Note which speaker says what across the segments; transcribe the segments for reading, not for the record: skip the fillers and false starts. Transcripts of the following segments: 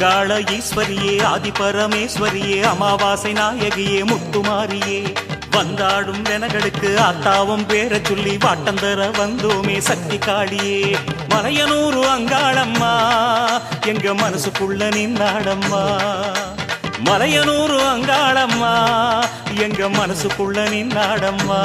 Speaker 1: அங்காள ஈஸ்வரியே ஆதிபரமேஸ்வரியே அமாவாசை நாயகியே முத்துமாரியே வந்தாடும் வெனகளுக்கு ஆத்தாவும் பேர சொல்லி வாட்டந்தர வந்தோமே சக்தி காளியே மலையனூரு அங்காளம்மா எங்க மனசுக்குள்ள நின்னாடம்மா மலையனூரு அங்காளம்மா எங்க மனசுக்குள்ள நின்னாடம்மா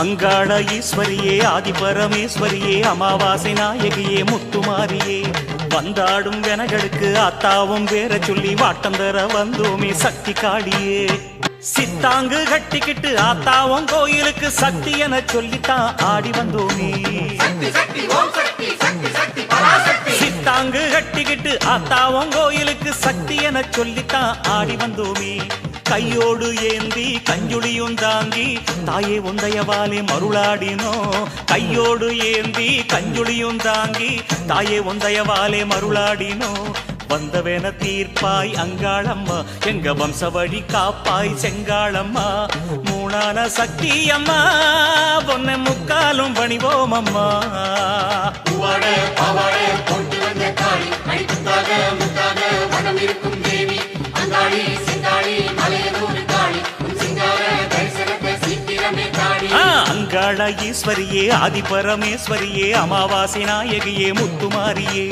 Speaker 1: அங்காள ஈஸ்வரியே ஆதிபரமேஸ்வரியே அமாவாசை நாயகியே முத்துமாரியே வந்தாடும் வெனகளுக்கு ஆத்தாவும் வேற சொல்லி வாட்டந்தர வந்தோமே சக்தி காளியே சித்தாங்கு கட்டிக்கிட்டு ஆத்தாவும் கோயிலுக்கு சக்தி என சொல்லித்தான் ஆடி வந்தோமே சித்தாங்கு கட்டிக்கிட்டு ஆத்தாவும் கோயிலுக்கு சக்தி என சொல்லித்தான் ஆடி வந்தோமே கையோடு ஏந்தி கஞ்சுளியும் தாங்கி தாயே ஒந்தையவாலே மருளாடினோ கையோடு ஏந்தி கஞ்சுளியும் தாங்கி தாயே ஒந்தையவாலே மருளாடினோ வந்தவேன தீர்ப்பாய் அங்காளம்மா எங்க வம்சவழி காப்பாய் செங்காளம்மா மூணான சக்தி அம்மா பொன்ன முக்காலும் பணிவோம் அம்மா அங்காள ஈஸ்வரியே ஆதிபரமேஸ்வரியே அமாவாசை நாயகியே முத்துமாரியே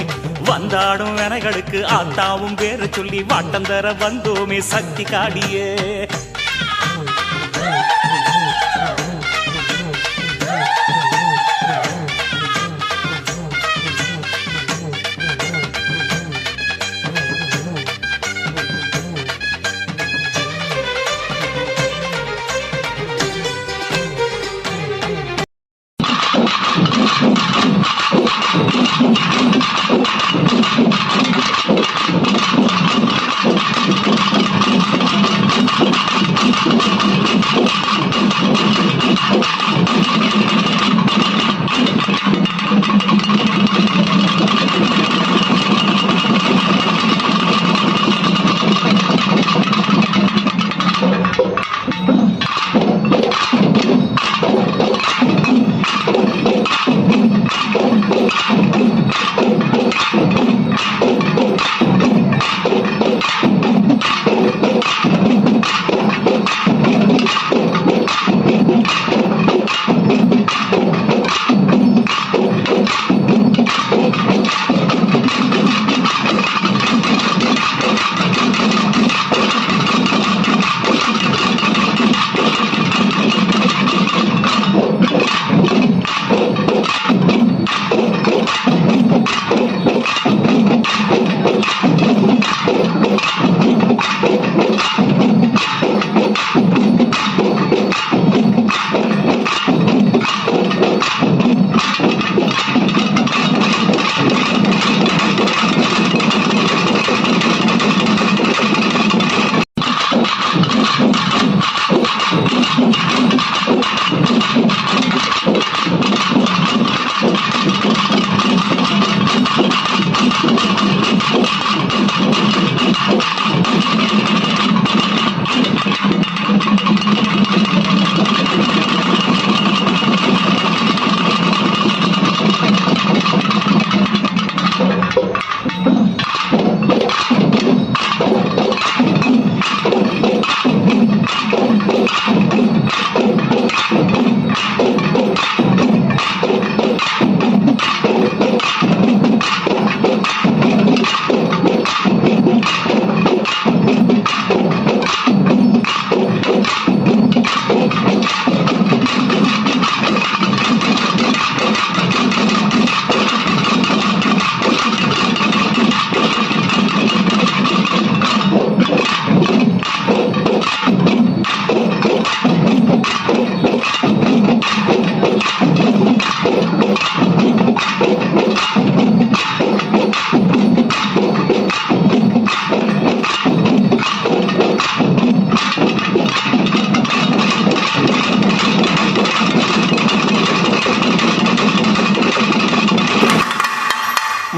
Speaker 1: வந்தாடும் வெனகளுக்கு ஆத்தாவும் பேர சொல்லி வாட்டந்தர வந்தோமே சக்தி காளியே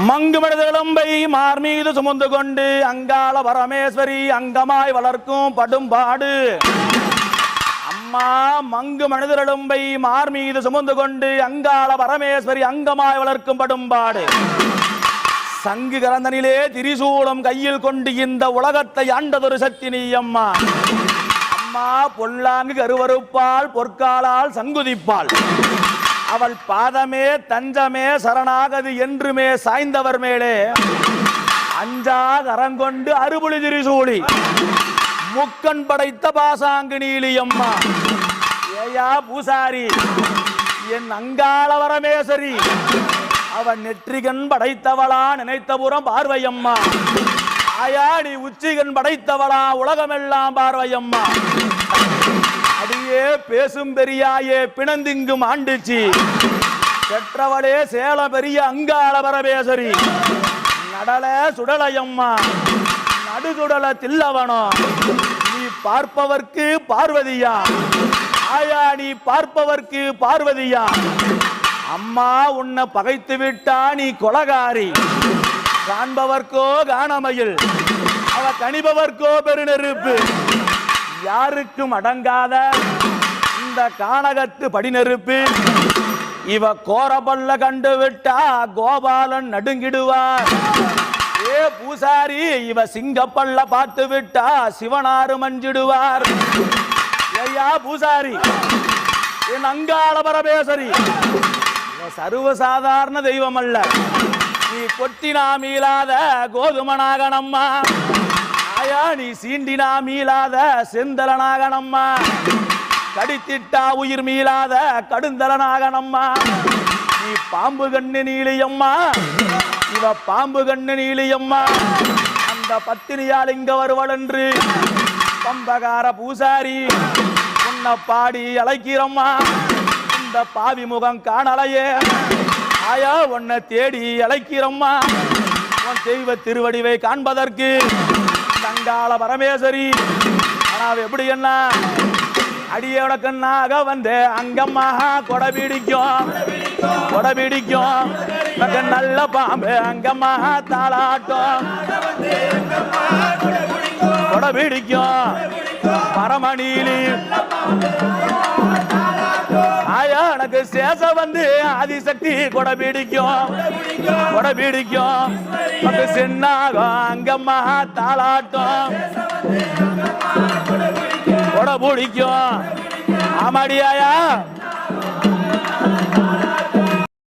Speaker 2: மங்குமடுதெலும்பை மார் மீது சுமந்து கொண்டு அங்காள பரமேஸ்வரி அங்கமாய் வளர்க்கும் படும்பாடு. அம்மா மங்கு மனிதரெலும்பை மார் மீது சுமந்து கொண்டு அங்காள பரமேஸ்வரி அங்கமாய் வளர்க்கும் படும்பாடு. சங்கு கரந்தனிலே திரிசூலம் கையில் கொண்டு இந்த உலகத்தை ஆண்டதொரு சக்தி நீ அம்மா. அம்மா பொல்லாங்கு கருவறுப்பால் பொற்காலால் சங்குதிப்பாள். அவள் பாதமே தஞ்சமே சரணாகது என்றுமே சாய்ந்தவர் மேலே அஞ்சா கரங்கொண்டு அறுபுலி திரிசூலி முக்கன் படைத்த பாசாங்கு நீலியம்மா. ஏயா பூசாரி என் அங்காள பரமேஸ்வரி அவன் நெற்றிகன் படைத்தவளா நினைத்தபுறம் பார்வையம்மா. ஆயா நீ உச்சிகன் படைத்தவளா உலகமெல்லாம் பார்வையம்மா. அடியே பேசும் பெரியாயே பிணந்திங்கும் ஆண்டுச்சி பெற்றவளே சேல பெரிய அங்காள பரமேஸ்வரி நடல சுடலையம்மா நடுசுடல தில்லவனோ. நீ பார்ப்பவர்க்கு பார்வதியா ஆயா நீ பார்ப்பவர்க்கு பார்வதியா. அம்மா உன்னை பகைத்து விட்டா நீ கொலகாரி. காண்பவர்க்கோ காணமையில் அவ கணிபவர்க்கோ பெருநெருப்பு. யாருக்கும் அடங்காத இந்த கானகத்து படிநெருப்பு. இவ கோரபல்ல கண்டு விட்டா கோபாலன் நடுங்கிடுவார். ஏ பூசாரி இவ சிங்கப்பல்ல பார்த்து விட்டா சிவனாரு மஞ்சிடுவார். ஐயா பூசாரி என் அங்காள பரமேஸ்வரி சர்வசாதாரண தெய்வம் அல்ல. நீ கொட்டினா மீளாத கோதுமனாகனம்மா. ஆயா நீ சீண்டினா மீளாத செந்தலனாகனம்மா. கடித்திட்டா உயிர் மீளாத கடுந்தலனாகனம்மா. நீ பாம்பு கண்ணு நீலியம்மா. இவ பாம்பு கண்ணு நீலியம்மா. அந்த பத்தினியால் இங்க வருவள் என்று பம்பகார பூசாரி உன்னை பாடி அழைக்கிறம்மா. இந்த பாவி முகம் காணலையே ஆயா உன்னை தேடி அழைக்கிறம்மா. உன் தெய்வ திருவடிவை காண்பதற்கு அங்காள பரமேஸ்வரி. ஆனால் எப்படி என்ன அடியோட கண்ணாக வந்து அங்கம்மா கொடை பிடிக்கும் கொடை பிடிக்கும். நல்ல பாம்பு அங்கம்மா தாளாட்டும் கொடை பிடிக்கும் பரமணிலி. ஆயா எனக்கு சேச வந்து ஆதிசக்தி கொடை பிடிக்கும் கொடை பிடிக்கும். சின்னாகம் அங்கம்மா தாளாட்டும் கொடை பிடிக்கும். ஆமாடியாயா